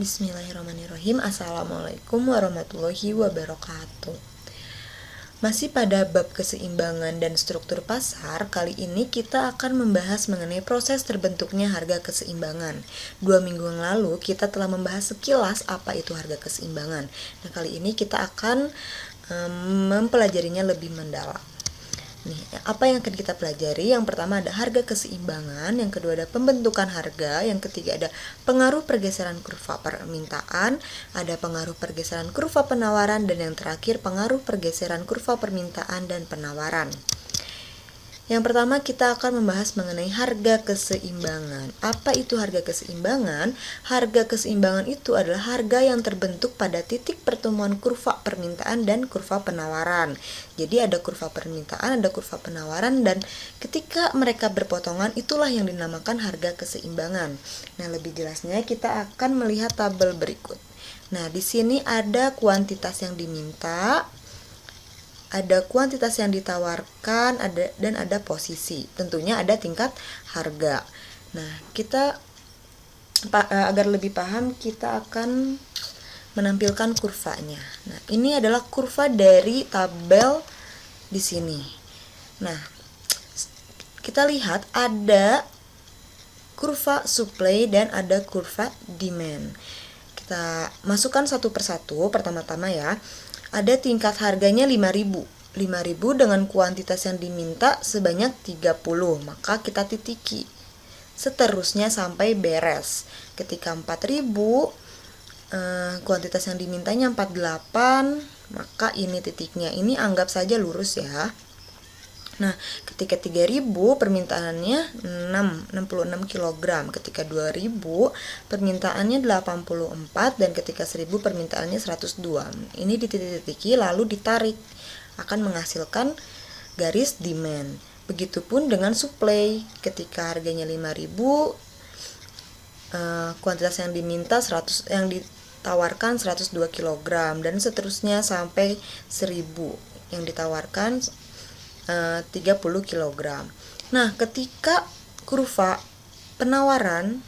Bismillahirrahmanirrahim. Assalamualaikum warahmatullahi wabarakatuh. Masih pada bab keseimbangan dan struktur pasar, kali ini kita akan membahas mengenai proses terbentuknya harga keseimbangan. 2 minggu yang lalu kita telah membahas sekilas apa itu harga keseimbangan. Nah, kali ini kita akan mempelajarinya lebih mendalam. Nih, apa yang akan kita pelajari? Yang pertama ada harga keseimbangan, yang kedua ada pembentukan harga, yang ketiga ada pengaruh pergeseran kurva permintaan, ada pengaruh pergeseran kurva penawaran, dan yang terakhir pengaruh pergeseran kurva permintaan dan penawaran. Yang pertama kita akan membahas mengenai harga keseimbangan. Apa itu harga keseimbangan? Harga keseimbangan itu adalah harga yang terbentuk pada titik pertemuan kurva permintaan dan kurva penawaran. Jadi ada kurva permintaan, ada kurva penawaran, dan ketika mereka berpotongan itulah yang dinamakan harga keseimbangan. Nah, lebih jelasnya kita akan melihat tabel berikut. Nah, di sini ada kuantitas yang diminta, ada kuantitas yang ditawarkan, dan ada posisi. Tentunya ada tingkat harga. Nah, kita agar lebih paham kita akan menampilkan kurvanya. Nah, ini adalah kurva dari tabel di sini. Nah, kita lihat ada kurva supply dan ada kurva demand. Kita masukkan satu persatu. Pertama-tama ya, ada tingkat harganya 5.000 dengan kuantitas yang diminta sebanyak 30, maka kita titiki seterusnya sampai beres. Ketika 4.000, kuantitas yang dimintanya 48, maka ini titiknya, ini anggap saja lurus ya. Nah, ketika 3.000 permintaannya 66 kg, ketika 2.000 permintaannya 84, dan ketika 1.000 permintaannya 102. Ini dititik-titiki lalu ditarik, akan menghasilkan garis demand. Begitupun dengan supply, ketika harganya 5.000, kuantitas yang diminta 100, yang ditawarkan 102 kg, dan seterusnya sampai 1.000 yang ditawarkan 30 kg. Nah, ketika kurva penawaran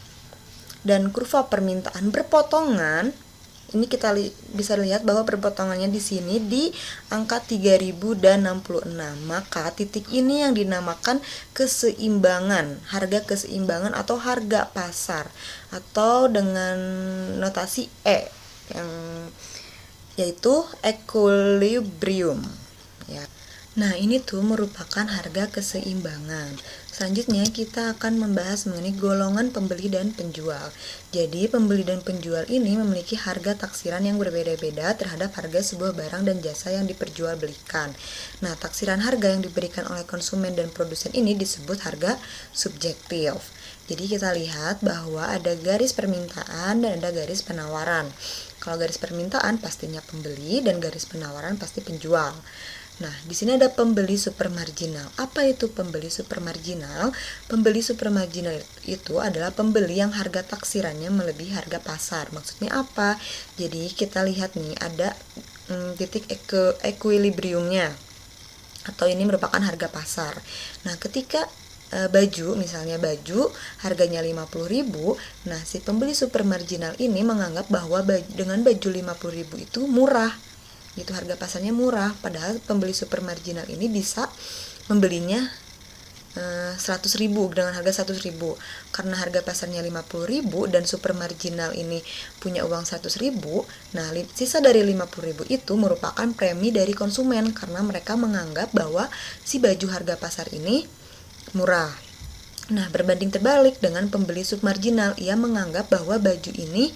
dan kurva permintaan berpotongan, ini kita bisa lihat bahwa berpotongannya di sini di angka 3.066. Maka titik ini yang dinamakan keseimbangan, harga keseimbangan atau harga pasar, atau dengan notasi E, yang yaitu equilibrium ya. Nah, ini tuh merupakan harga keseimbangan. Selanjutnya kita akan membahas mengenai golongan pembeli dan penjual. Jadi, pembeli dan penjual ini memiliki harga taksiran yang berbeda-beda terhadap harga sebuah barang dan jasa yang diperjualbelikan. Nah, taksiran harga yang diberikan oleh konsumen dan produsen ini disebut harga subjektif. Jadi, kita lihat bahwa ada garis permintaan dan ada garis penawaran. Kalau garis permintaan pastinya pembeli dan garis penawaran pasti penjual. Nah, di sini ada pembeli supermarginal. Apa itu pembeli supermarginal? Pembeli supermarginal itu adalah pembeli yang harga taksirannya melebihi harga pasar. Maksudnya apa? Jadi kita lihat nih ada titik equilibriumnya, atau ini merupakan harga pasar. Nah, ketika baju, misalnya baju harganya 50.000, nah si pembeli supermarginal ini menganggap bahwa dengan baju 50.000 itu murah. Gitu, harga pasarnya murah, padahal pembeli supermarginal ini bisa membelinya 100.000 dengan harga 100.000. Karena harga pasarnya 50.000 dan supermarginal ini punya uang 100.000, nah sisa dari 50.000 itu merupakan premi dari konsumen karena mereka menganggap bahwa si baju harga pasar ini murah. Nah, berbanding terbalik dengan pembeli submarginal, ia menganggap bahwa baju ini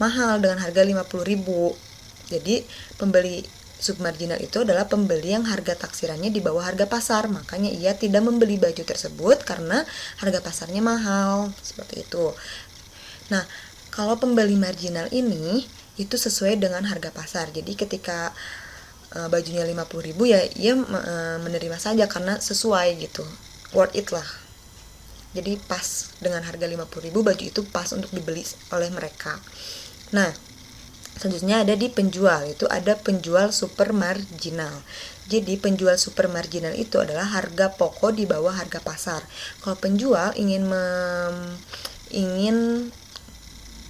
mahal dengan harga 50.000. Jadi pembeli submarginal itu adalah pembeli yang harga taksirannya di bawah harga pasar, makanya ia tidak membeli baju tersebut karena harga pasarnya mahal, seperti itu. Nah, kalau pembeli marginal ini itu sesuai dengan harga pasar. Jadi ketika bajunya 50.000 ya ia menerima saja karena sesuai gitu, worth it lah. Jadi pas dengan harga 50.000, baju itu pas untuk dibeli oleh mereka. Nah, selanjutnya ada di penjual, itu ada penjual supermarginal. Jadi penjual supermarginal itu adalah harga pokok di bawah harga pasar. Kalau penjual ingin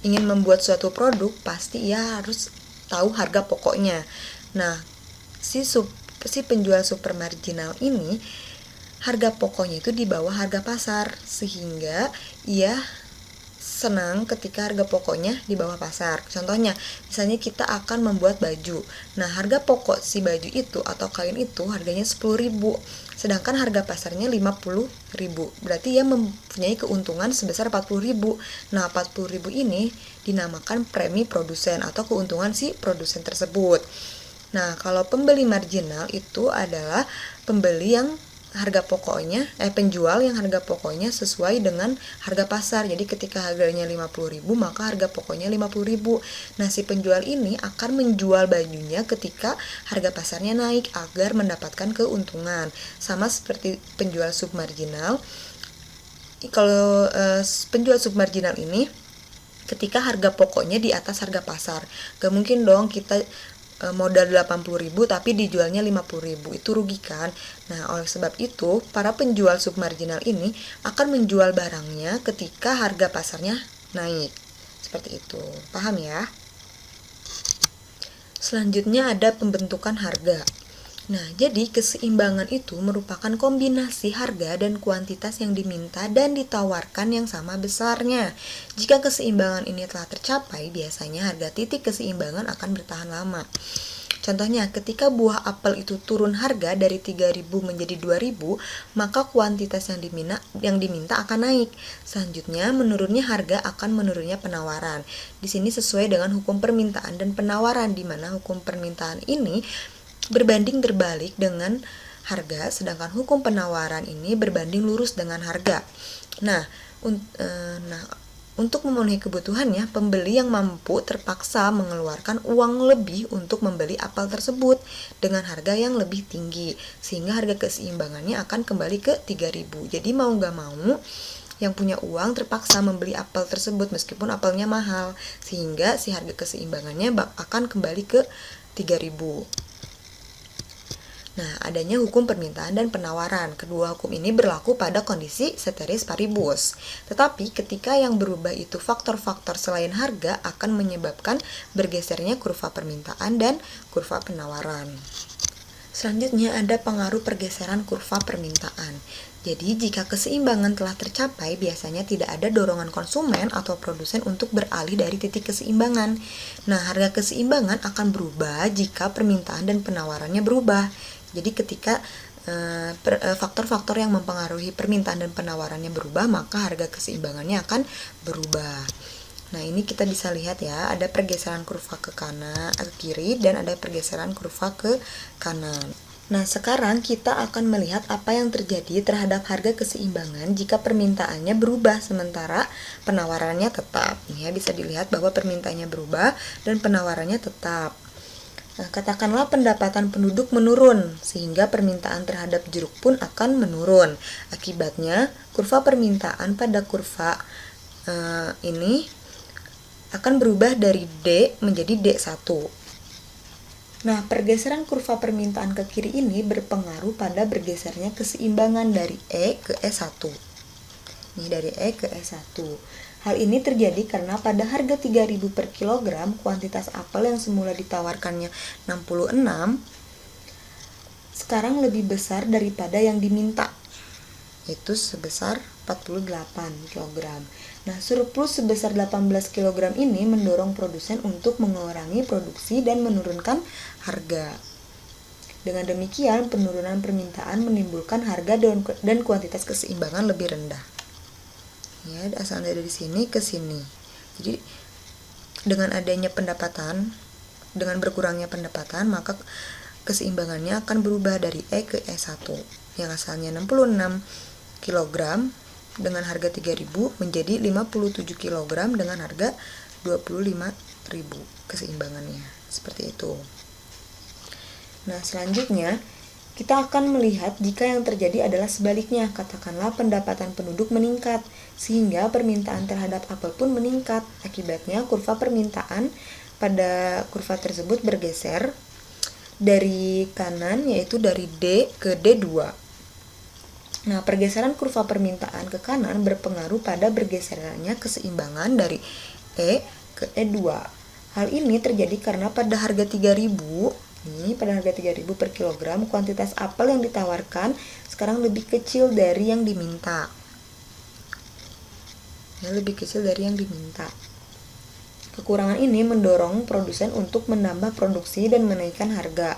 ingin membuat suatu produk, pasti ia harus tahu harga pokoknya. Nah, si penjual super marginal ini harga pokoknya itu di bawah harga pasar, sehingga ia senang ketika harga pokoknya di bawah pasar. Contohnya, misalnya kita akan membuat baju. Nah, harga pokok si baju itu atau kain itu harganya 10.000, sedangkan harga pasarnya 50.000. Berarti ia mempunyai keuntungan sebesar 40.000. Nah, 40.000 ini dinamakan premi produsen atau keuntungan si produsen tersebut. Nah, kalau pembeli marginal itu adalah pembeli yang penjual yang harga pokoknya sesuai dengan harga pasar. Jadi ketika harganya 50.000, maka harga pokoknya 50.000. Nah, si penjual ini akan menjual bajunya ketika harga pasarnya naik agar mendapatkan keuntungan. Sama seperti penjual submarginal. Kalau penjual submarginal ini ketika harga pokoknya di atas harga pasar. Gak mungkin dong kita modal 80.000 tapi dijualnya 50.000, itu rugi kan. Nah, oleh sebab itu para penjual submarginal ini akan menjual barangnya ketika harga pasarnya naik. Seperti itu, paham ya? Selanjutnya ada pembentukan harga. Nah, jadi keseimbangan itu merupakan kombinasi harga dan kuantitas yang diminta dan ditawarkan yang sama besarnya. Jika keseimbangan ini telah tercapai, biasanya harga titik keseimbangan akan bertahan lama. Contohnya, ketika buah apel itu turun harga dari 3.000 menjadi 2.000, maka kuantitas yang diminta akan naik. Selanjutnya, menurunnya harga akan menurunnya penawaran. Di sini sesuai dengan hukum permintaan dan penawaran, di mana hukum permintaan ini berbanding terbalik dengan harga, sedangkan hukum penawaran ini berbanding lurus dengan harga. Nah, untuk memenuhi kebutuhannya, pembeli yang mampu terpaksa mengeluarkan uang lebih untuk membeli apel tersebut dengan harga yang lebih tinggi, sehingga harga keseimbangannya akan kembali ke 3.000. Jadi mau gak mau, yang punya uang terpaksa membeli apel tersebut meskipun apelnya mahal, sehingga si harga keseimbangannya akan kembali ke 3.000. Nah, adanya hukum permintaan dan penawaran. Kedua hukum ini berlaku pada kondisi ceteris paribus. Tetapi ketika yang berubah itu faktor-faktor selain harga akan menyebabkan bergesernya kurva permintaan dan kurva penawaran. Selanjutnya ada pengaruh pergeseran kurva permintaan. Jadi jika keseimbangan telah tercapai, biasanya tidak ada dorongan konsumen atau produsen untuk beralih dari titik keseimbangan. Nah, harga keseimbangan akan berubah jika permintaan dan penawarannya berubah. Jadi ketika faktor-faktor yang mempengaruhi permintaan dan penawarannya berubah, maka harga keseimbangannya akan berubah. Nah, ini kita bisa lihat ya, ada pergeseran kurva ke kiri dan ada pergeseran kurva ke kanan. Nah, sekarang kita akan melihat apa yang terjadi terhadap harga keseimbangan jika permintaannya berubah sementara penawarannya tetap. Ini ya, bisa dilihat bahwa permintaannya berubah dan penawarannya tetap. Nah, katakanlah pendapatan penduduk menurun, sehingga permintaan terhadap jeruk pun akan menurun. Akibatnya, kurva permintaan pada kurva ini akan berubah dari D menjadi D1. Nah, pergeseran kurva permintaan ke kiri ini berpengaruh pada bergesernya keseimbangan dari E ke E1. Ini dari E ke E1. Hal ini terjadi karena pada harga 3.000 per kilogram, kuantitas apel yang semula ditawarkannya 66 sekarang lebih besar daripada yang diminta, yaitu sebesar 48 kg. Nah, surplus sebesar 18 kg ini mendorong produsen untuk mengurangi produksi dan menurunkan harga. Dengan demikian, penurunan permintaan menimbulkan harga dan kuantitas keseimbangan lebih rendah. Ya, asal dari sini ke sini. Jadi dengan adanya pendapatan, dengan berkurangnya pendapatan, maka keseimbangannya akan berubah dari E ke E1. Yang asalnya 66 kg dengan harga 3.000 menjadi 57 kg dengan harga 25.000 keseimbangannya. Seperti itu. Nah, selanjutnya kita akan melihat jika yang terjadi adalah sebaliknya. Katakanlah pendapatan penduduk meningkat, sehingga permintaan terhadap apel pun meningkat. Akibatnya kurva permintaan pada kurva tersebut bergeser dari kanan, yaitu dari D ke D2. Nah, pergeseran kurva permintaan ke kanan berpengaruh pada bergeserannya keseimbangan dari E ke E2. Hal ini terjadi karena pada harga 3.000 per kilogram, kuantitas apel yang ditawarkan sekarang lebih kecil dari yang diminta. Kekurangan ini mendorong produsen untuk menambah produksi dan menaikkan harga.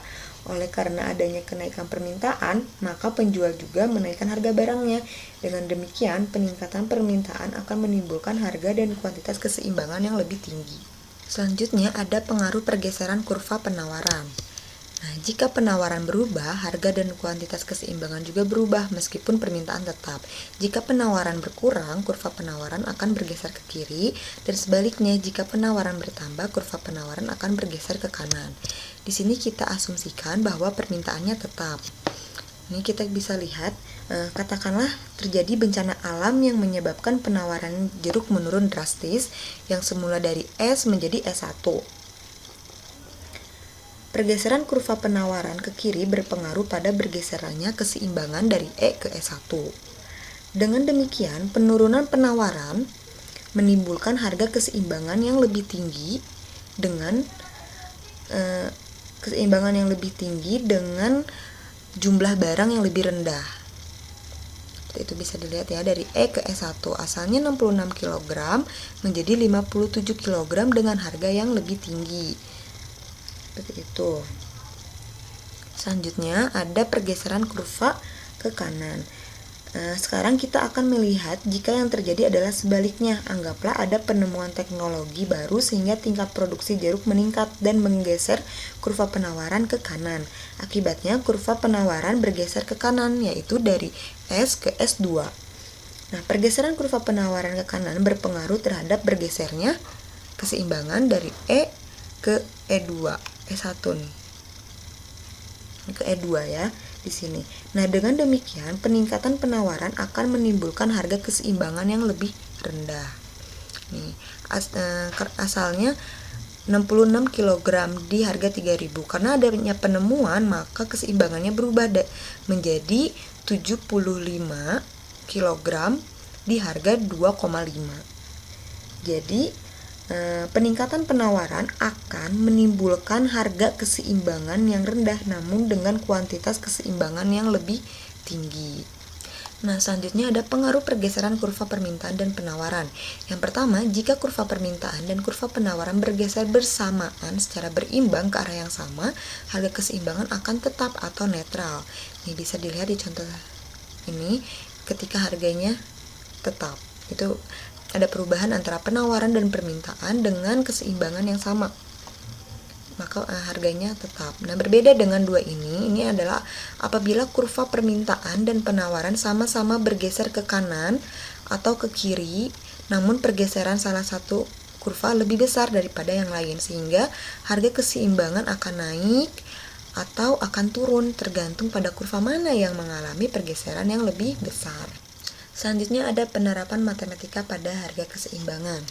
Oleh karena adanya kenaikan permintaan, maka penjual juga menaikkan harga barangnya. Dengan demikian, peningkatan permintaan akan menimbulkan harga dan kuantitas keseimbangan yang lebih tinggi. Selanjutnya ada pengaruh pergeseran kurva penawaran. Nah, jika penawaran berubah, harga dan kuantitas keseimbangan juga berubah meskipun permintaan tetap. Jika penawaran berkurang, kurva penawaran akan bergeser ke kiri, dan sebaliknya jika penawaran bertambah, kurva penawaran akan bergeser ke kanan. Di sini kita asumsikan bahwa permintaannya tetap. Ini kita bisa lihat, katakanlah terjadi bencana alam yang menyebabkan penawaran jeruk menurun drastis, yang semula dari S menjadi S1. Pergeseran kurva penawaran ke kiri berpengaruh pada bergeserannya keseimbangan dari E ke S1. Dengan demikian, penurunan penawaran menimbulkan harga keseimbangan yang lebih tinggi dengan jumlah barang yang lebih rendah. Itu bisa dilihat ya, dari E ke S1 asalnya 66 kg menjadi 57 kg dengan harga yang lebih tinggi. Seperti itu. Selanjutnya ada pergeseran kurva ke kanan. Sekarang kita akan melihat jika yang terjadi adalah sebaliknya. Anggaplah ada penemuan teknologi baru sehingga tingkat produksi jeruk meningkat dan menggeser kurva penawaran ke kanan. Akibatnya kurva penawaran bergeser ke kanan, yaitu dari S ke S2. Nah, pergeseran kurva penawaran ke kanan berpengaruh terhadap bergesernya keseimbangan dari E ke E2. E1 nih ke E2 ya di sini. Nah, dengan demikian peningkatan penawaran akan menimbulkan harga keseimbangan yang lebih rendah. Nih, asalnya 66 kg di harga 3.000. Karena adanya penemuan, maka keseimbangannya berubah menjadi 75 kg di harga 2,5. Jadi peningkatan penawaran akan menimbulkan harga keseimbangan yang rendah namun dengan kuantitas keseimbangan yang lebih tinggi. Nah, selanjutnya ada pengaruh pergeseran kurva permintaan dan penawaran. Yang pertama, jika kurva permintaan dan kurva penawaran bergeser bersamaan secara berimbang ke arah yang sama, harga keseimbangan akan tetap atau netral. Ini bisa dilihat di contoh ini, ketika harganya tetap. Itu ada perubahan antara penawaran dan permintaan dengan keseimbangan yang sama, maka harganya tetap. Nah, berbeda dengan dua ini adalah apabila kurva permintaan dan penawaran sama-sama bergeser ke kanan atau ke kiri, namun pergeseran salah satu kurva lebih besar daripada yang lain, sehingga harga keseimbangan akan naik atau akan turun tergantung pada kurva mana yang mengalami pergeseran yang lebih besar. Selanjutnya ada penerapan matematika pada harga keseimbangan.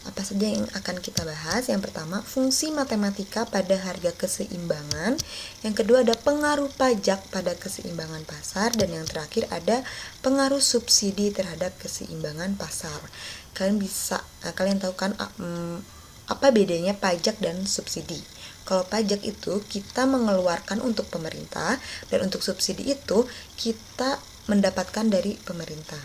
Apa saja yang akan kita bahas? Yang pertama, fungsi matematika pada harga keseimbangan. Yang kedua ada pengaruh pajak pada keseimbangan pasar. Dan yang terakhir ada pengaruh subsidi terhadap keseimbangan pasar. Kalian tahu kan apa bedanya pajak dan subsidi? Kalau pajak itu kita mengeluarkan untuk pemerintah, dan untuk subsidi itu kita mendapatkan dari pemerintah.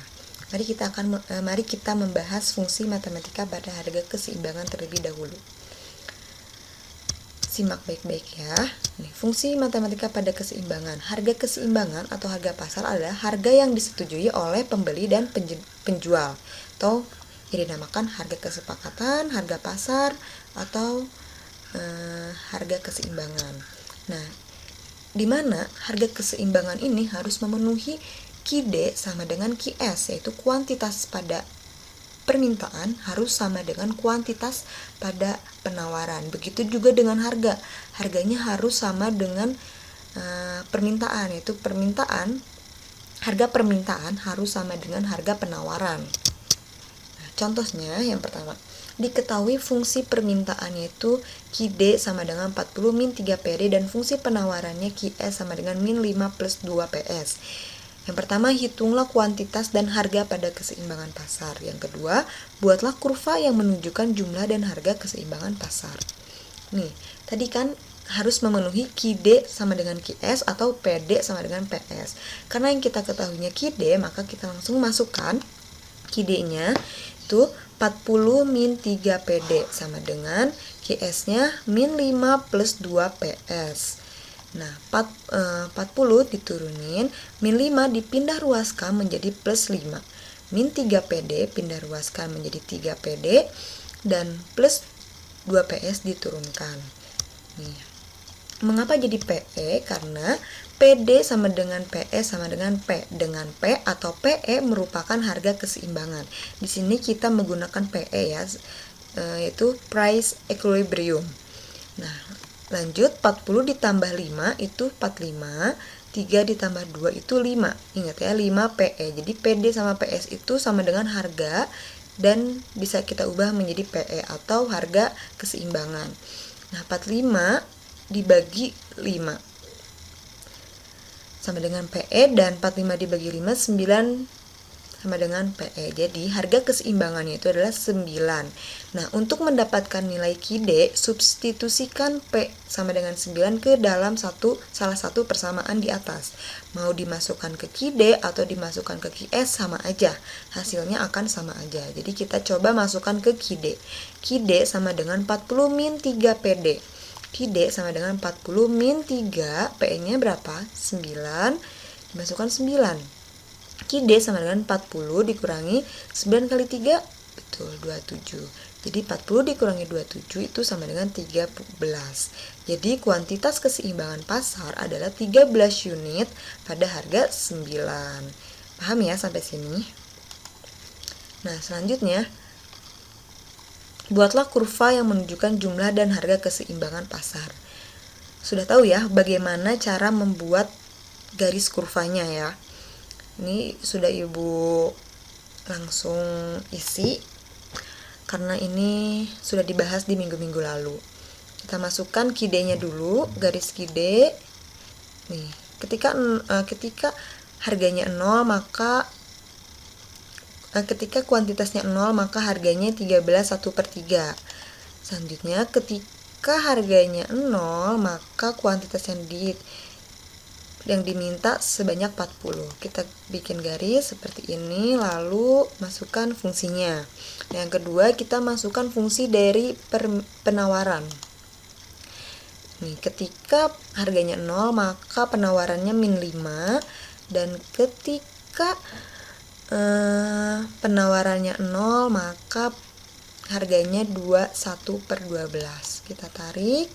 Mari kita membahas fungsi matematika pada harga keseimbangan terlebih dahulu. Simak baik-baik ya. Fungsi matematika pada keseimbangan. Harga keseimbangan atau harga pasar adalah harga yang disetujui oleh pembeli dan penjual, atau yang dinamakan harga kesepakatan, harga pasar, atau harga keseimbangan. Nah, di mana harga keseimbangan ini harus memenuhi QD sama dengan QS, yaitu kuantitas pada permintaan harus sama dengan kuantitas pada penawaran. Begitu juga dengan harga. Harganya harus sama dengan permintaan, yaitu harga permintaan harus sama dengan harga penawaran. Nah, contohnya yang pertama, diketahui fungsi permintaannya itu QD sama dengan 40 min 3 PD dan fungsi penawarannya QS sama dengan min 5 plus 2 PS. Yang pertama, hitunglah kuantitas dan harga pada keseimbangan pasar. Yang kedua, buatlah kurva yang menunjukkan jumlah dan harga keseimbangan pasar. Nih, tadi kan harus memenuhi QD sama dengan QS atau PD sama dengan PS. Karena yang kita ketahuinya QD, maka kita langsung masukkan QD-nya itu 40 min 3 PD sama dengan QS-nya min 5 plus 2 PS. Nah, 40 diturunin, min 5 dipindah ruaskan menjadi plus 5. Min 3 PD pindah ruaskan menjadi 3 PD dan plus 2 PS diturunkan. Nih. Mengapa jadi PE? Karena PD sama dengan PE sama dengan P. Dengan P atau PE merupakan harga keseimbangan. Di sini kita menggunakan PE ya, yaitu price equilibrium. Nah, lanjut 40 ditambah 5 itu 45, 3 ditambah 2 itu 5. Ingat ya, 5 PE. Jadi PD sama PS itu sama dengan harga dan bisa kita ubah menjadi PE atau harga keseimbangan. Nah, 45 dibagi 5 sama dengan PE dan 45 dibagi 5 9 sama dengan PE. Jadi harga keseimbangannya itu adalah 9. Nah, untuk mendapatkan nilai QD, substitusikan P sama dengan 9 ke dalam salah satu persamaan di atas. Mau dimasukkan ke QD atau dimasukkan ke QS sama aja. Hasilnya akan sama aja. Jadi kita coba masukkan ke QD. QD sama dengan 40 min 3 PD. QD sama dengan 40 min 3, PE-nya berapa? 9, dimasukkan 9. QD sama dengan 40 dikurangi 9 kali 3, betul, 27. Jadi 40 dikurangi 27 itu sama dengan 13. Jadi kuantitas keseimbangan pasar adalah 13 unit pada harga 9. Paham ya sampai sini? Nah, selanjutnya buatlah kurva yang menunjukkan jumlah dan harga keseimbangan pasar. Sudah tahu ya bagaimana cara membuat garis kurvanya ya. Ini sudah Ibu langsung isi karena ini sudah dibahas di minggu-minggu lalu. Kita masukkan QD-nya dulu, garis QD. Nih, ketika harganya 0 maka ketika kuantitasnya 0 maka harganya 13 1/3. Selanjutnya ketika harganya 0 maka kuantitas yang diminta sebanyak 40. Kita bikin garis seperti ini lalu masukkan fungsinya. Yang kedua kita masukkan fungsi dari penawaran. Nih, ketika harganya 0 maka penawarannya min 5 dan ketika penawarannya 0 maka harganya 21/12. Kita tarik,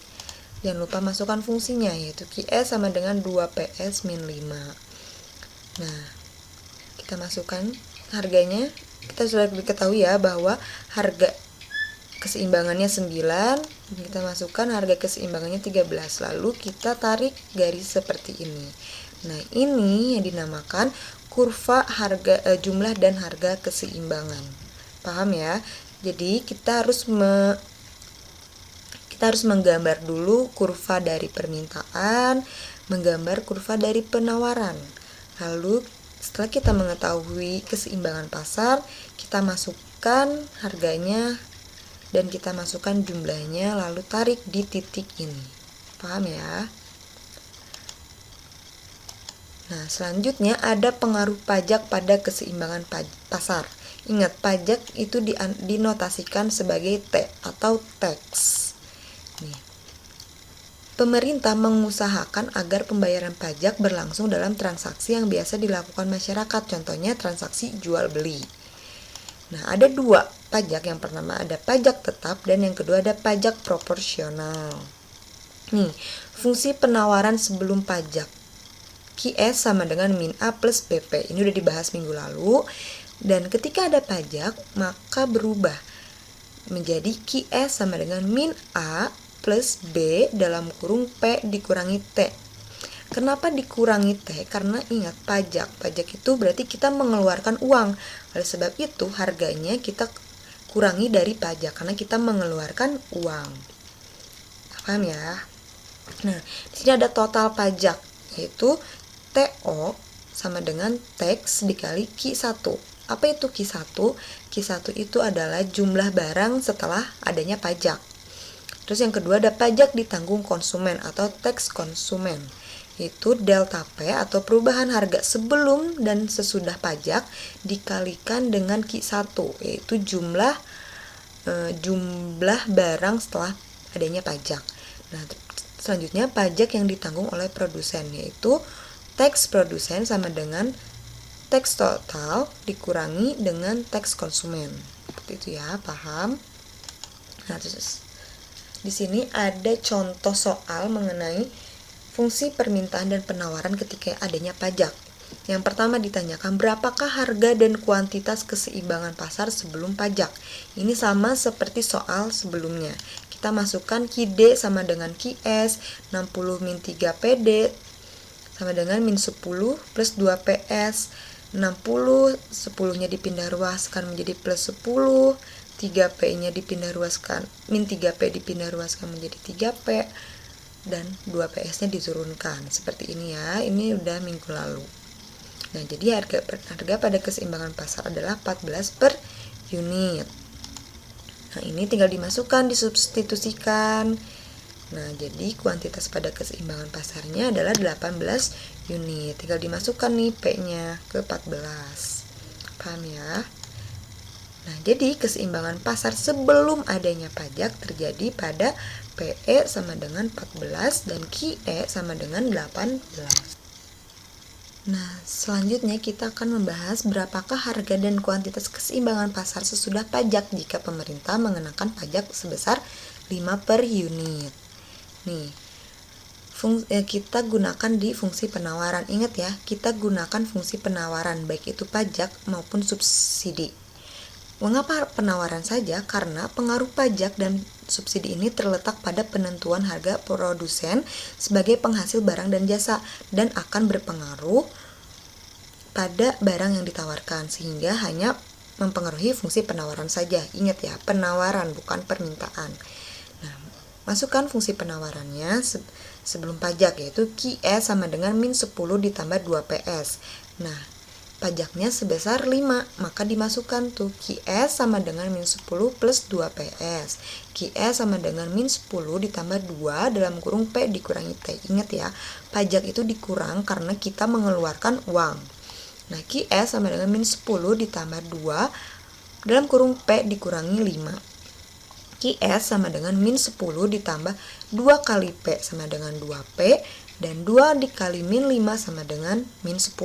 jangan lupa masukkan fungsinya yaitu QS sama dengan 2PS min 5. Nah, kita masukkan harganya. Kita sudah diketahui ya bahwa harga keseimbangannya 9, kita masukkan harga keseimbangannya 13, lalu kita tarik garis seperti ini. Nah, ini yang dinamakan kurva harga jumlah dan harga keseimbangan. Paham ya? Jadi kita harus menggambar dulu kurva dari permintaan, menggambar kurva dari penawaran. Lalu setelah kita mengetahui keseimbangan pasar, kita masukkan harganya dan kita masukkan jumlahnya lalu tarik di titik ini. Paham ya? Nah, selanjutnya ada pengaruh pajak pada keseimbangan pasar. Ingat, pajak itu dinotasikan sebagai T atau tax. Nih. Pemerintah mengusahakan agar pembayaran pajak berlangsung dalam transaksi yang biasa dilakukan masyarakat, contohnya transaksi jual beli. Nah, ada dua pajak, yang pertama ada pajak tetap dan yang kedua ada pajak proporsional. Nih, fungsi penawaran sebelum pajak. QS sama dengan min A plus BP. Ini udah dibahas minggu lalu. Dan ketika ada pajak, maka berubah menjadi QS sama dengan min A plus B dalam kurung P dikurangi T. Kenapa dikurangi T? Karena ingat pajak. Pajak itu berarti kita mengeluarkan uang. Oleh sebab itu harganya kita kurangi dari pajak karena kita mengeluarkan uang. Paham ya? Nah, di sini ada total pajak yaitu TO sama dengan tax dikali Q1. Apa itu Q1? Q1 itu adalah jumlah barang setelah adanya pajak. Terus yang kedua ada pajak ditanggung konsumen atau tax konsumen. Itu delta P atau perubahan harga sebelum dan sesudah pajak dikalikan dengan Q1, yaitu jumlah barang setelah adanya pajak. Nah, selanjutnya pajak yang ditanggung oleh produsen, yaitu tax produsen sama dengan tax total dikurangi dengan tax konsumen. Seperti itu ya, paham? Nah, terus di sini ada contoh soal mengenai fungsi permintaan dan penawaran ketika adanya pajak. Yang pertama ditanyakan, berapakah harga dan kuantitas keseimbangan pasar sebelum pajak? Ini sama seperti soal sebelumnya. Kita masukkan QD sama dengan QS, 60 min 3 PD sama dengan min 10 plus 2 PS, 60, 10-nya dipindah ruaskan menjadi plus 10, 3P-nya dipindah ruaskan, min 3P dipindah ruaskan menjadi 3P, dan 2PS-nya diturunkan. Seperti ini ya, ini udah minggu lalu. Nah, jadi harga pada keseimbangan pasar adalah 14 per unit. Nah, ini tinggal dimasukkan, disubstitusikan. Nah, jadi kuantitas pada keseimbangan pasarnya adalah 18 unit. Tinggal dimasukkan nih P-nya ke 14. Paham ya? Nah, jadi keseimbangan pasar sebelum adanya pajak terjadi pada PE sama dengan 14 dan QE sama dengan 18. Nah, selanjutnya kita akan membahas berapakah harga dan kuantitas keseimbangan pasar sesudah pajak jika pemerintah mengenakan pajak sebesar 5 per unit. Nih, kita gunakan di fungsi penawaran. Ingat ya, kita gunakan fungsi penawaran baik itu pajak maupun subsidi. Mengapa penawaran saja? Karena pengaruh pajak dan subsidi ini terletak pada penentuan harga produsen sebagai penghasil barang dan jasa dan akan berpengaruh pada barang yang ditawarkan, sehingga hanya mempengaruhi fungsi penawaran saja. Ingat ya, penawaran bukan permintaan. Nah, masukkan fungsi penawarannya sebelum pajak, yaitu QS sama dengan min 10 ditambah 2PS. Nah, pajaknya sebesar 5, maka dimasukkan tuh QS sama dengan min 10 plus 2PS. QS sama dengan min 10 ditambah 2 dalam kurung P dikurangi T. Ingat ya, pajak itu dikurang karena kita mengeluarkan uang. Nah, QS sama dengan min 10 ditambah 2 dalam kurung P dikurangi 5. QS sama dengan min 10 ditambah 2 kali P sama dengan 2P, dan 2 dikali min 5 sama dengan min 10.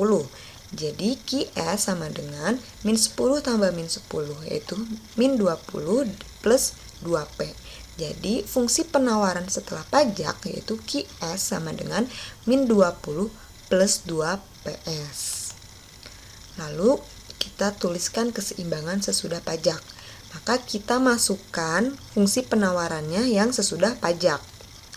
Jadi QS sama dengan min 10 tambah min 10, yaitu min 20 plus 2P. Jadi fungsi penawaran setelah pajak yaitu QS sama dengan min 20 plus 2PS. Lalu kita tuliskan keseimbangan sesudah pajak. Maka kita masukkan fungsi penawarannya yang sesudah pajak.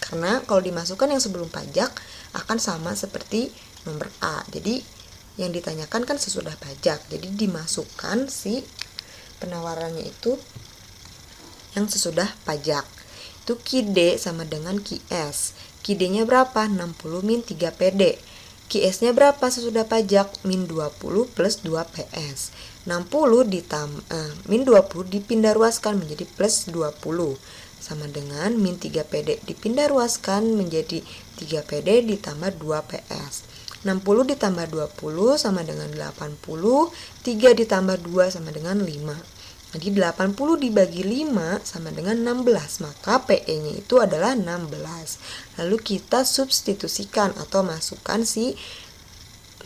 Karena kalau dimasukkan yang sebelum pajak akan sama seperti nomor A. Jadi yang ditanyakan kan sesudah pajak, jadi dimasukkan si penawarannya itu yang sesudah pajak. Itu QD sama dengan QS. QD-nya berapa? 60 min 3 PD. QS-nya berapa sesudah pajak? Min 20 plus 2 PS. 60 min 20 dipindah ruaskan menjadi plus 20 sama dengan min 3 PD dipindah ruaskan menjadi 3 PD ditambah 2 PS. 60 ditambah 20 sama dengan 80, 3 ditambah 2 sama dengan 5. Jadi 80 dibagi 5 sama dengan 16, maka PE-nya itu adalah 16. Lalu kita substitusikan atau masukkan si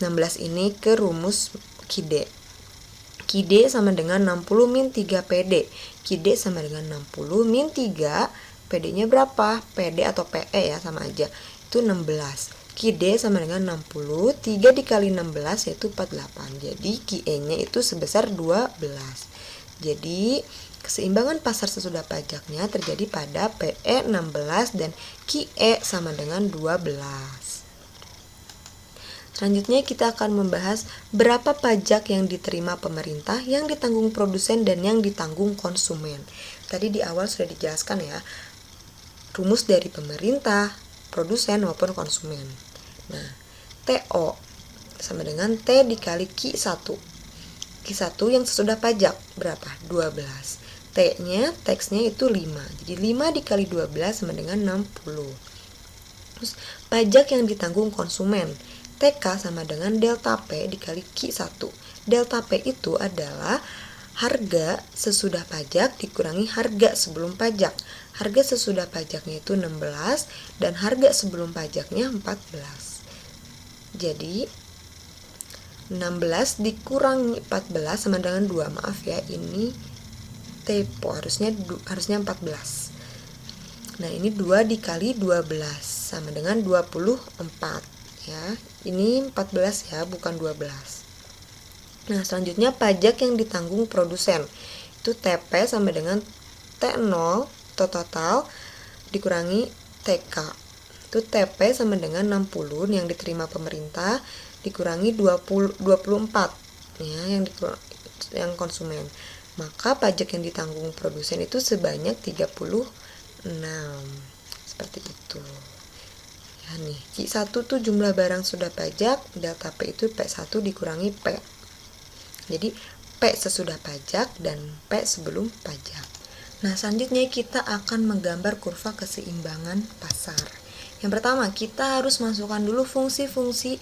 16 ini ke rumus QD. QD sama dengan 60 min 3 PD. QD sama dengan 60 min 3, PD-nya berapa? PD atau PE ya, sama aja. Itu 16. QD sama dengan 60, 3 dikali 16 yaitu 48. Jadi QE-nya itu sebesar 12. Jadi keseimbangan pasar sesudah pajaknya terjadi pada PE 16 dan QE sama dengan 12. Selanjutnya kita akan membahas berapa pajak yang diterima pemerintah, yang ditanggung produsen, dan yang ditanggung konsumen. Tadi di awal sudah dijelaskan ya, rumus dari pemerintah, produsen maupun konsumen. Nah, TO sama dengan T dikali Q1. Q1 yang sesudah pajak berapa? 12. T-nya, teksnya itu 5. Jadi 5 dikali 12 sama dengan 60. Terus pajak yang ditanggung konsumen. TK sama dengan delta P dikali Q1. Delta P itu adalah harga sesudah pajak dikurangi harga sebelum pajak. Harga sesudah pajaknya itu 16 dan harga sebelum pajaknya 14. Jadi 16 dikurangi 14 sama dengan 2. Maaf ya, ini typo, harusnya 14. Nah, ini 2 dikali 12 sama dengan 24 ya. Ini 14 ya, bukan 12. Nah, selanjutnya pajak yang ditanggung produsen. Itu TP sama dengan T0 total dikurangi TK. Itu TP sama dengan 60 yang diterima pemerintah dikurangi 24 ya yang konsumen. Maka pajak yang ditanggung produsen itu sebanyak 36. Seperti itu. Ya nih, Q1 tuh jumlah barang sudah pajak, delta P itu P1 dikurangi P. Jadi P sesudah pajak dan P sebelum pajak. Nah, selanjutnya kita akan menggambar kurva keseimbangan pasar. Yang pertama, kita harus masukkan dulu fungsi-fungsi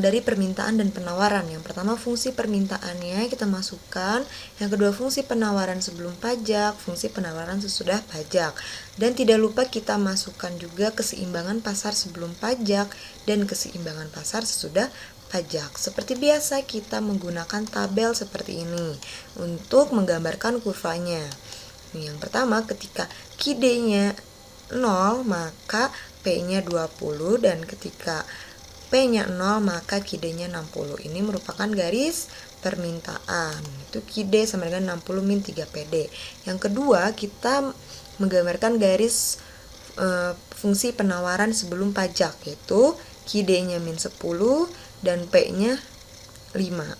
dari permintaan dan penawaran. Yang pertama, fungsi permintaannya kita masukkan. Yang kedua, fungsi penawaran sebelum pajak, fungsi penawaran sesudah pajak. Dan tidak lupa kita masukkan juga keseimbangan pasar sebelum pajak dan keseimbangan pasar sesudah pajak. Seperti biasa kita menggunakan tabel seperti ini untuk menggambarkan kurvanya. Yang pertama, ketika QD-nya 0 maka P-nya 20 dan ketika P-nya 0 maka QD-nya 60. Ini merupakan garis permintaan. Itu QD sama dengan 60 min 3 PD. Yang kedua, kita menggambarkan garis fungsi penawaran sebelum pajak, yaitu QD-nya min 10 dan P-nya 5.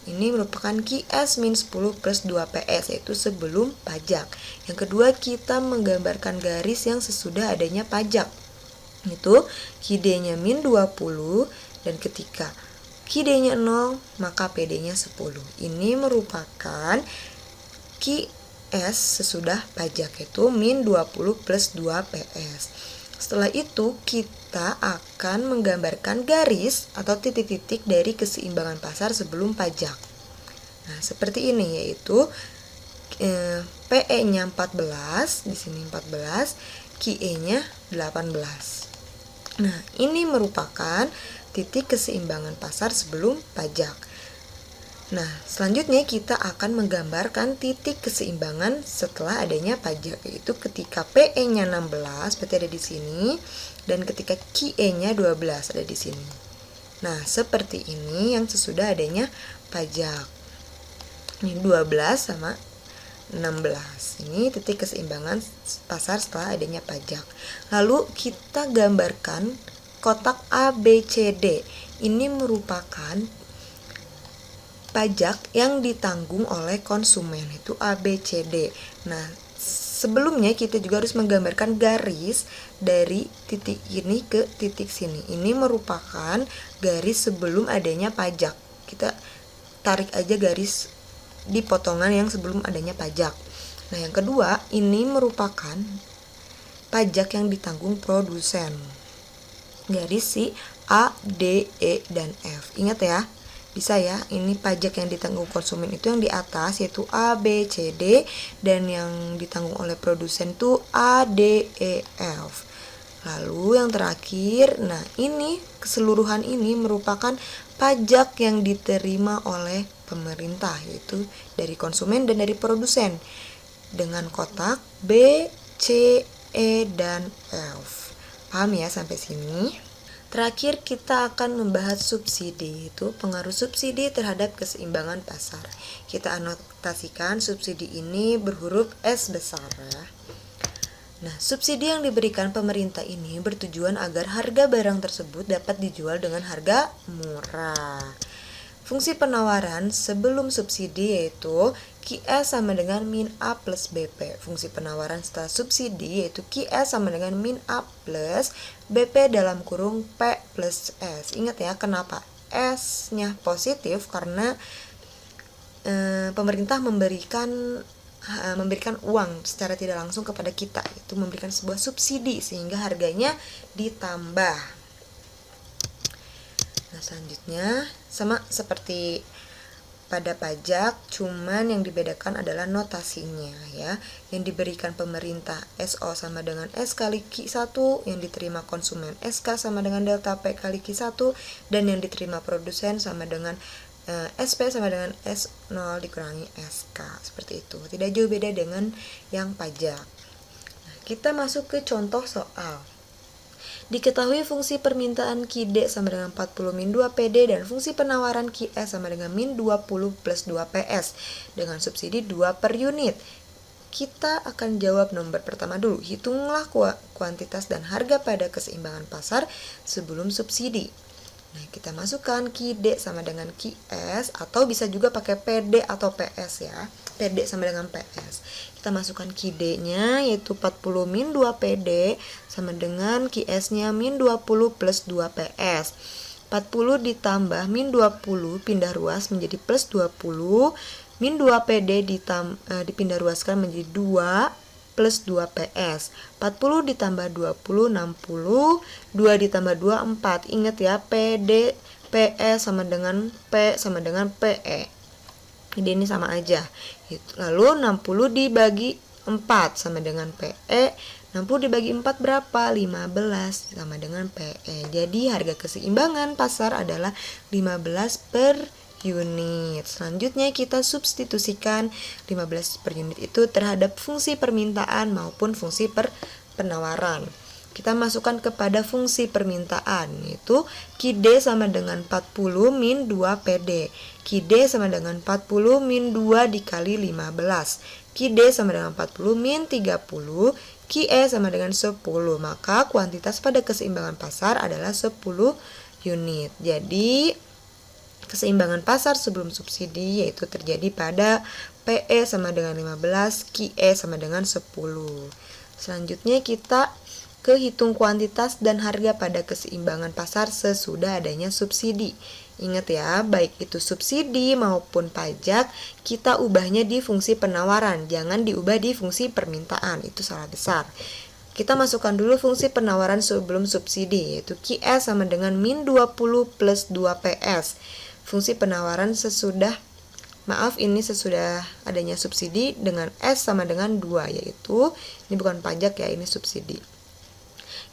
Ini merupakan QS min 10 plus 2 PS, yaitu sebelum pajak. Yang kedua, kita menggambarkan garis yang sesudah adanya pajak. Itu QD-nya min 20 dan ketika QD-nya 0 maka PD-nya 10. Ini merupakan QS sesudah pajak, yaitu min 20 plus 2 PS. Setelah itu kita akan menggambarkan garis atau titik-titik dari keseimbangan pasar sebelum pajak. Nah, seperti ini, yaitu PE-nya 14, di sini 14, QE-nya 18. Nah, ini merupakan titik keseimbangan pasar sebelum pajak. Nah, selanjutnya kita akan menggambarkan titik keseimbangan setelah adanya pajak, yaitu ketika PE-nya 16 berarti ada di sini dan ketika QE-nya 12 ada di sini. Nah, seperti ini yang sesudah adanya pajak. Ini 12 sama 16. Ini titik keseimbangan pasar setelah adanya pajak. Lalu kita gambarkan kotak ABCD. Ini merupakan pajak yang ditanggung oleh konsumen, itu ABCD. Nah, sebelumnya kita juga harus menggambarkan garis dari titik ini ke titik sini. Ini merupakan garis sebelum adanya pajak. Kita tarik aja garis di potongan yang sebelum adanya pajak. Nah, yang kedua, ini merupakan pajak yang ditanggung produsen. Garis si A, D, E, dan F. Ingat ya, bisa ya, ini pajak yang ditanggung konsumen itu yang di atas, yaitu A, B, C, D, dan yang ditanggung oleh produsen itu A, D, E, F. Lalu yang terakhir, nah ini keseluruhan ini merupakan pajak yang diterima oleh pemerintah, yaitu dari konsumen dan dari produsen, dengan kotak B, C, E, dan F. Paham ya sampai sini? Terakhir kita akan membahas subsidi, itu pengaruh subsidi terhadap keseimbangan pasar. Kita anotasikan subsidi ini berhuruf S besar ya. Nah, subsidi yang diberikan pemerintah ini bertujuan agar harga barang tersebut dapat dijual dengan harga murah. Fungsi penawaran sebelum subsidi yaitu QS sama dengan min A plus BP. Fungsi penawaran setelah subsidi yaitu QS sama dengan min A plus BP dalam kurung P plus S. Ingat ya, kenapa S-nya positif? Karena pemerintah memberikan uang secara tidak langsung kepada kita, itu memberikan sebuah subsidi sehingga harganya ditambah. Nah, selanjutnya sama seperti pada pajak, cuman yang dibedakan adalah notasinya ya. Yang diberikan pemerintah SO sama dengan S kali Q1, yang diterima konsumen SK sama dengan delta P kali Q1, dan yang diterima produsen sama dengan SP sama dengan S0 dikurangi SK. Seperti itu. Tidak jauh beda dengan yang pajak. Nah, kita masuk ke contoh soal. Diketahui fungsi permintaan QD sama dengan 40 min 2 PD dan fungsi penawaran QS sama dengan min 20 plus 2 PS dengan subsidi 2 per unit. Kita akan jawab nomor pertama dulu. Hitunglah kuantitas dan harga pada keseimbangan pasar sebelum subsidi. Nah, kita masukkan QD sama dengan QS atau bisa juga pakai PD atau PS ya. PD sama dengan PS. Kita masukkan QD-nya yaitu 40 min 2 PD sama dengan QS-nya min 20 plus 2 PS. 40 ditambah min 20 pindah ruas menjadi plus 20. Min 2 PD dipindah ruaskan menjadi 2 plus 2 PS. 40 ditambah 20 60. 2 ditambah 2 4. Ingat ya, PD PE sama dengan P sama dengan PE. Jadi ini sama aja. Lalu 60 dibagi 4 sama dengan PE. 60 dibagi 4 berapa? 15 sama dengan PE. Jadi harga keseimbangan pasar adalah 15 per unit. Selanjutnya kita substitusikan 15 per unit itu terhadap fungsi permintaan maupun fungsi penawaran. Kita masukkan kepada fungsi permintaan, yaitu QD sama dengan 40 min 2 PD. QD sama dengan 40 min 2 dikali 15. QD sama dengan 40 min 30. QE sama dengan 10. Maka kuantitas pada keseimbangan pasar adalah 10 unit. Jadi keseimbangan pasar sebelum subsidi yaitu terjadi pada PE sama dengan 15, QE sama dengan 10. Selanjutnya kita kehitung kuantitas dan harga pada keseimbangan pasar sesudah adanya subsidi. Ingat ya, baik itu subsidi maupun pajak, kita ubahnya di fungsi penawaran, jangan diubah di fungsi permintaan, itu salah besar. Kita masukkan dulu fungsi penawaran sebelum subsidi, yaitu QS sama dengan min 20 plus 2 PS. Fungsi penawaran sesudah adanya subsidi dengan S sama dengan 2, yaitu, ini bukan pajak ya, ini subsidi.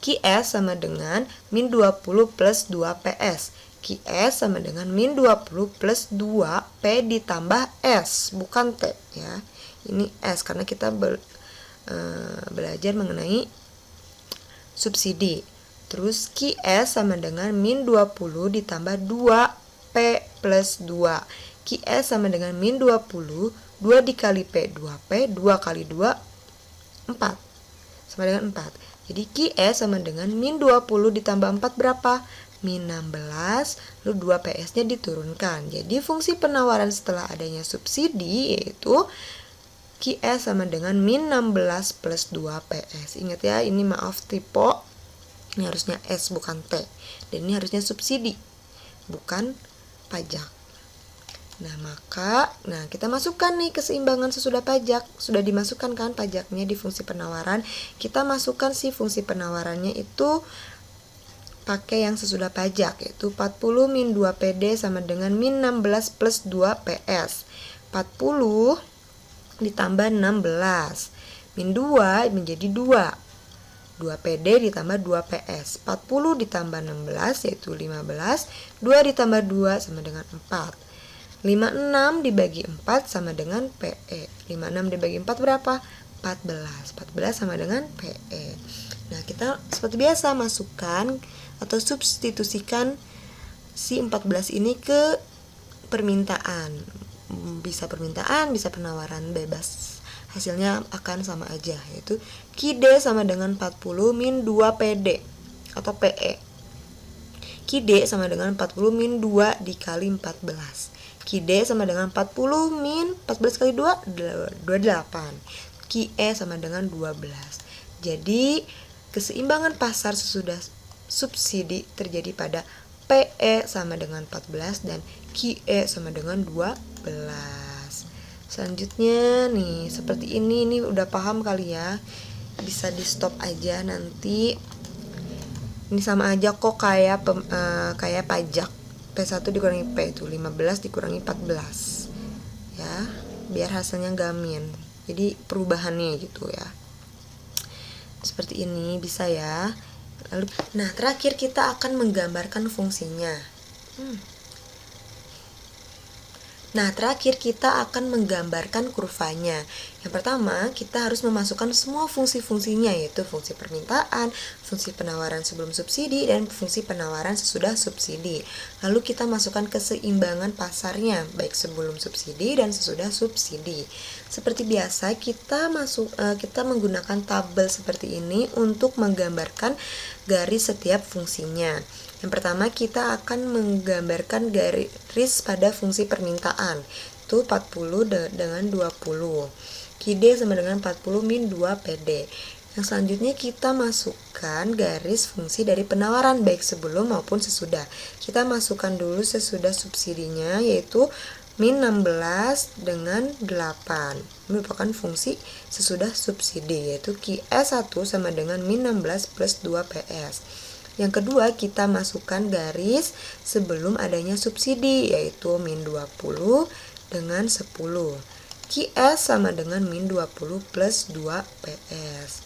QS sama dengan min 20 plus 2 PS. QS sama dengan min 20 plus 2 P ditambah S, bukan T ya. Ini S karena kita belajar mengenai subsidi. Terus QS sama dengan min 20 ditambah 2 P plus 2. QS sama dengan min 20, 2 dikali P, 2P, 2 kali 2, 4. Sama dengan 4. Jadi QE sama dengan min 20 ditambah 4 berapa? Min 16, lalu 2 PS-nya diturunkan. Jadi fungsi penawaran setelah adanya subsidi yaitu QE sama dengan min 16 plus 2 PS. Ingat ya, ini maaf typo. Ini harusnya S bukan T. Dan ini harusnya subsidi, bukan pajak. Nah, kita masukkan nih keseimbangan sesudah pajak. Sudah dimasukkan kan pajaknya di fungsi penawaran. Kita masukkan si fungsi penawarannya itu pakai yang sesudah pajak, yaitu 40 min 2 PD sama dengan min 16 plus 2 PS. 40 ditambah 16. Min 2 menjadi 2. 2 PD ditambah 2 PS. 40 ditambah 16 yaitu 15. 2 ditambah 2 sama dengan 4. 56 dibagi 4 sama dengan PE. 56 dibagi 4 berapa? 14. 14 sama dengan PE. Nah, kita seperti biasa masukkan atau substitusikan si 14 ini ke permintaan. Bisa permintaan, bisa penawaran, bebas. Hasilnya akan sama aja, yaitu QD sama dengan 40 min 2 PD atau PE. QD sama dengan 40 min 2 dikali 14. QD sama dengan 40 min 14 kali 2, 28. QE sama dengan 12. Jadi keseimbangan pasar sesudah subsidi terjadi pada PE sama dengan 14 dan QE sama dengan 12. Selanjutnya nih, seperti ini udah paham kali ya. Bisa di stop aja nanti. Ini sama aja kok kayak pajak. P1 dikurangi P itu 15 dikurangi 14. Ya, biar hasilnya gamin. Jadi perubahannya gitu ya. Seperti ini bisa ya. Lalu, nah terakhir kita akan menggambarkan fungsinya. Nah, terakhir kita akan menggambarkan kurvanya. Yang pertama, kita harus memasukkan semua fungsi-fungsinya, yaitu fungsi permintaan, fungsi penawaran sebelum subsidi, dan fungsi penawaran sesudah subsidi. Lalu kita masukkan keseimbangan pasarnya, baik sebelum subsidi dan sesudah subsidi. Seperti biasa, kita menggunakan tabel seperti ini untuk menggambarkan garis setiap fungsinya. Yang pertama kita akan menggambarkan garis pada fungsi permintaan. Itu 40 dengan 20. QD sama dengan 40 min 2 PD. Yang selanjutnya kita masukkan garis fungsi dari penawaran baik sebelum maupun sesudah. Kita masukkan dulu sesudah subsidinya yaitu min 16 dengan 8. Ini merupakan fungsi sesudah subsidi yaitu QS1 sama dengan min 16 plus 2 PS. Yang kedua, kita masukkan garis sebelum adanya subsidi, yaitu min 20 dengan 10. QS sama dengan min 20 plus 2 PS.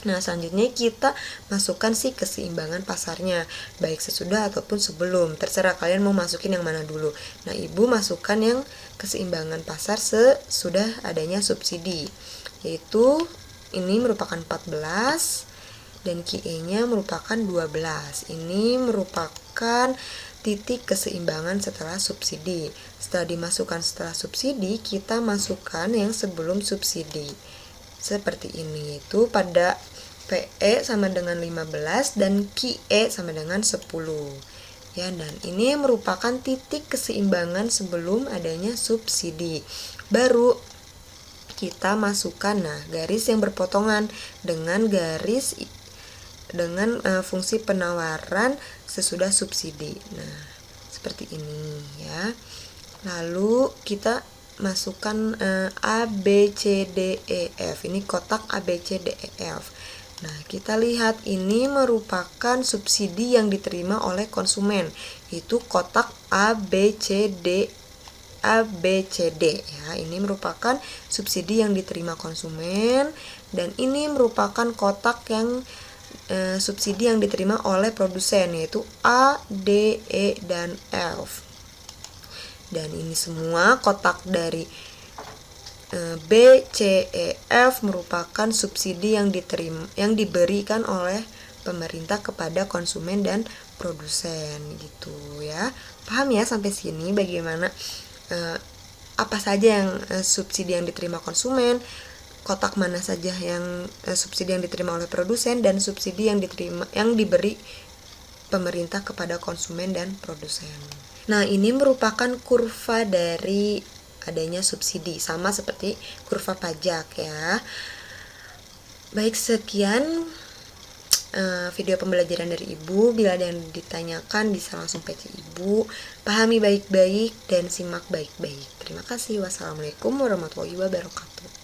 Nah, selanjutnya kita masukkan si keseimbangan pasarnya, baik sesudah ataupun sebelum. Terserah kalian mau masukin yang mana dulu. Nah, Ibu masukkan yang keseimbangan pasar sesudah adanya subsidi, yaitu ini merupakan 14. Dan QE-nya merupakan 12. Ini merupakan titik keseimbangan setelah subsidi. Setelah dimasukkan setelah subsidi, kita masukkan yang sebelum subsidi. Seperti ini, itu pada PE sama dengan 15 dan QE sama dengan 10. Ya, dan ini merupakan titik keseimbangan sebelum adanya subsidi. Baru kita masukkan garis yang berpotongan dengan fungsi penawaran sesudah subsidi. Nah, seperti ini ya. Lalu kita masukkan A, B, C, D, E, F. Ini kotak A, B, C, D, E, F. Nah, kita lihat ini merupakan subsidi yang diterima oleh konsumen. Itu kotak A, B, C, D, A, B, C, D ya. Ini merupakan subsidi yang diterima konsumen dan ini merupakan kotak yang subsidi yang diterima oleh produsen yaitu A, D, E, dan F. Dan ini semua kotak dari B, C, E, F merupakan subsidi yang diberikan oleh pemerintah kepada konsumen dan produsen gitu ya. Paham ya sampai sini bagaimana apa saja yang subsidi yang diterima konsumen, kotak mana saja yang subsidi yang diterima oleh produsen dan subsidi yang diberi pemerintah kepada konsumen dan produsen. Nah, ini merupakan kurva dari adanya subsidi, sama seperti kurva pajak ya. Baik, sekian video pembelajaran dari Ibu. Bila ada yang ditanyakan bisa langsung PC Ibu. Pahami baik-baik dan simak baik-baik. Terima kasih. Wassalamualaikum warahmatullahi wabarakatuh.